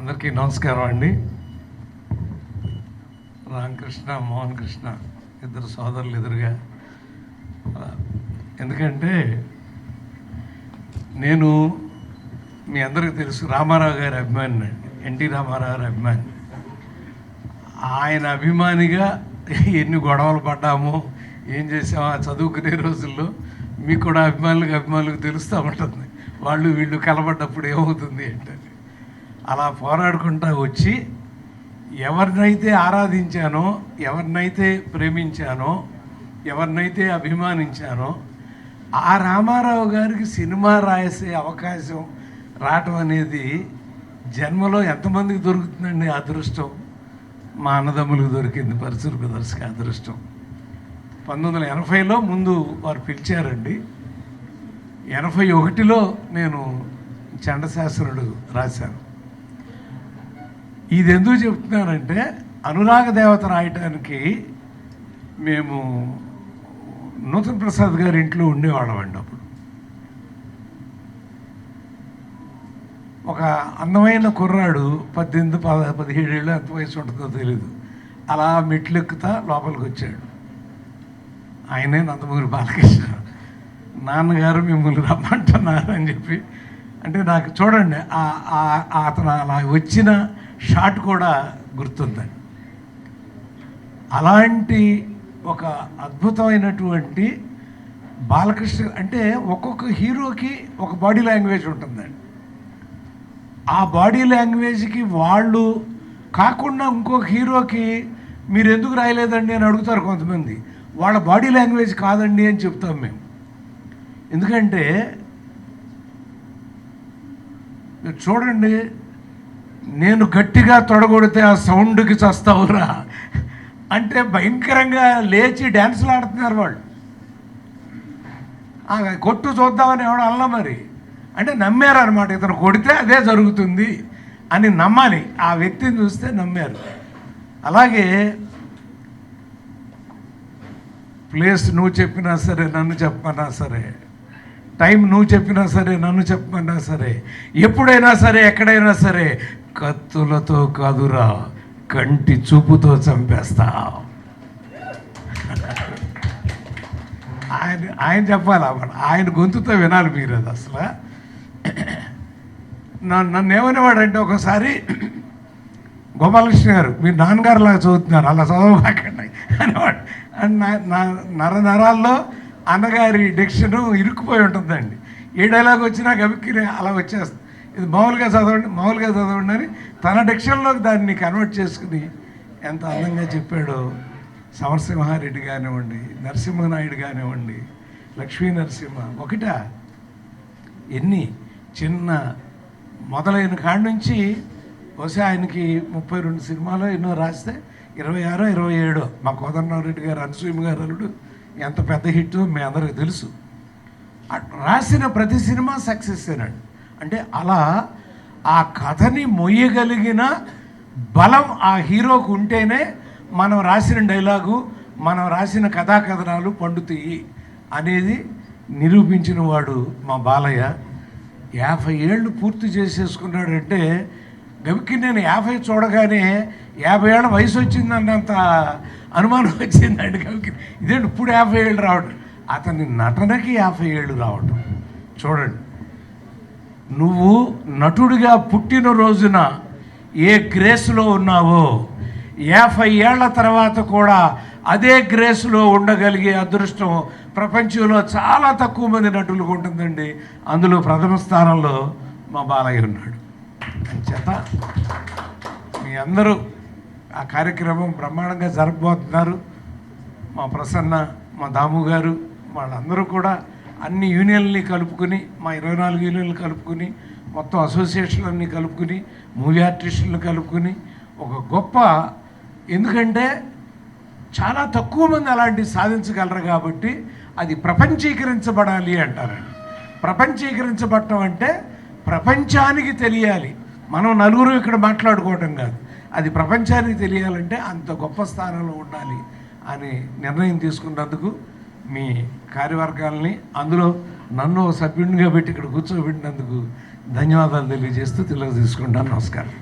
అందరికీ నమస్కారం అండి. రామకృష్ణ, మోహన్ కృష్ణ ఇద్దరు సోదరులు ఎదురుగా. ఎందుకంటే నేను మీ అందరికీ తెలుసు రామారావు గారి అభిమాని అండి, ఎన్టీ రామారావు గారి అభిమాని. ఆయన అభిమానిగా ఎన్ని గొడవలు పడ్డామో ఏం చేసామో ఆ చదువుకునే రోజుల్లో మీకు కూడా అభిమానులకు తెలుస్తూ ఉంటుంది. వాళ్ళు వీళ్ళు కలబడ్డప్పుడు ఏమవుతుంది ఏంటని అలా పోరాడుకుంటూ వచ్చి ఎవరినైతే ఆరాధించానో, ఎవరినైతే ప్రేమించానో, ఎవరినైతే అభిమానించానో ఆ రామారావు గారికి సినిమా రాసే అవకాశం రావటం అనేది జన్మలో ఎంతమందికి దొరుకుతుందండి? అదృష్టం మా అన్నదమ్ములకు దొరికింది, పరశురు బ్రదర్స్కి అదృష్టం. 1980లో ముందు వారు పిలిచారండి. 81లో నేను చండశాస్త్రుడు రాశాను. ఇది ఎందుకు చెప్తున్నానంటే, అనురాగ దేవత రాయటానికి మేము నూతన్ ప్రసాద్ గారి ఇంట్లో ఉండేవాళ్ళం అండి. అప్పుడు ఒక అందమైన కుర్రాడు 18-17 ఏళ్ళు ఎంత వయసు ఉంటుందో తెలీదు, అలా మెట్లు ఎక్కుతా లోపలికి వచ్చాడు. ఆయనే నందమూరి బాలకృష్ణ. నాన్నగారు మిమ్మల్ని రమ్మంటున్నారు అని చెప్పి, అంటే నాకు చూడండి అతను అలా వచ్చిన షాట్ కూడా గుర్తుందండి. అలాంటి ఒక అద్భుతమైనటువంటి బాలకృష్ణ అంటే ఒక్కొక్క హీరోకి ఒక బాడీ లాంగ్వేజ్ ఉంటుందండి. ఆ బాడీ లాంగ్వేజ్కి వాళ్ళు కాకుండా ఇంకొక హీరోకి మీరు ఎందుకు రాయలేదండి అని అడుగుతారు కొంతమంది. వాళ్ళ బాడీ లాంగ్వేజ్ కాదండి అని చెప్తాం మేము. ఎందుకంటే మీరు చూడండి, నేను గట్టిగా తొడగొడితే ఆ సౌండ్కి చస్తావురా అంటే భయంకరంగా లేచి డ్యాన్సులు ఆడుతున్నారు వాళ్ళు. కొట్టు చూద్దామని ఎవడు అలా మరి అంటే నమ్మారనమాట. ఇతను కొడితే అదే జరుగుతుంది అని నమ్మాలి. ఆ వ్యక్తిని చూస్తే నమ్మారు. అలాగే ప్లేస్ నువ్వు చెప్పినా సరే, నన్ను చెప్పమన్నా సరే, టైం నువ్వు చెప్పినా సరే, నన్ను చెప్పమన్నా సరే, ఎప్పుడైనా సరే, ఎక్కడైనా సరే, కత్తులతో కాదురా కంటి చూపుతో చంపేస్తా. ఆయన చెప్పాలి, ఆయన గొంతుతో వినాలి మీరు. అది అసలు నన్ను ఏమనేవాడంటే ఒకసారి, గోపాలకృష్ణ గారు మీరు నాన్నగారు లాగా చదువుతున్నారు, అలా చదవకండి అనేవాడు. నరాల్లో అన్నగారి డిక్షను ఇరుక్కుపోయి ఉంటుందండి. ఏ డైలాగ్ వచ్చినా గబిక్కి అలా వచ్చేస్తుంది. ఇది మామూలుగా చదవండి అని తన డిక్షన్లోకి దాన్ని కన్వర్ట్ చేసుకుని ఎంత అందంగా చెప్పాడో. సమరసింహారెడ్డి కానివ్వండి, నరసింహనాయుడు కానివ్వండి, లక్ష్మీ నరసింహ ఒకట ఎన్ని చిన్న మొదలైన కాడి నుంచి బహుశా ఆయనకి 32 సినిమాలో ఎన్నో రాస్తే 26, 27 మా కోదండరామరెడ్డి గారు, అనసూయ గారు అల్లుడు ఎంత పెద్ద హిట్ మీ అందరికీ తెలుసు. రాసిన ప్రతి సినిమా సక్సెస్ ఏనండి. అంటే అలా ఆ కథని మొయ్యగలిగిన బలం ఆ హీరోకు ఉంటేనే మనం రాసిన డైలాగు, మనం రాసిన కథాకథనాలు పండుతాయి అనేది నిరూపించిన వాడు మా బాలయ్య. 50 ఏళ్ళు పూర్తి చేసేసుకున్నాడంటే గవికి నేను 50 చూడగానే 50 ఏళ్ళ వయసు వచ్చిందన్నంత అనుమానం వచ్చిందండి గవికి. ఇదేంటి ఇప్పుడు 50 ఏళ్ళు రావడం, అతని నటనకి 50 ఏళ్ళు రావడం. చూడండి, నువ్వు నటుడిగా పుట్టిన రోజున ఏ గ్రేస్లో ఉన్నావో 50 ఏళ్ల తర్వాత కూడా అదే గ్రేస్లో ఉండగలిగే అదృష్టం ప్రపంచంలో చాలా తక్కువ మంది నటులకు ఉంటుందండి. అందులో ప్రథమ స్థానంలో మా బాలయ్య ఉన్నాడు. చేత మీ అందరూ ఆ కార్యక్రమం బ్రహ్మాండంగా జరపబోతున్నారు. మా ప్రసన్న, మా దాము గారు, వాళ్ళందరూ కూడా అన్ని యూనియన్లని కలుపుకుని, మా 24 యూనియన్లు కలుపుకుని, మొత్తం అసోసియేషన్లన్నీ కలుపుకుని, మూవీ ఆర్టిస్టులను కలుపుకుని ఒక గొప్ప, ఎందుకంటే చాలా తక్కువ మంది అలాంటివి సాధించగలరు కాబట్టి అది ప్రపంచీకరించబడాలి అంటారండి. ప్రపంచీకరించబడటం అంటే ప్రపంచానికి తెలియాలి. మనం నలుగురు ఇక్కడ మాట్లాడుకోవటం కాదు, అది ప్రపంచానికి తెలియాలంటే అంత గొప్ప స్థానంలో ఉండాలి అని నిర్ణయం తీసుకున్నందుకు మీ కార్యవర్గాల్ని, అందులో నన్ను సభ్యునిగా పెట్టి ఇక్కడ కూర్చోబెట్టినందుకు ధన్యవాదాలు తెలియజేస్తూ తీసుకుంటాను. నమస్కారం.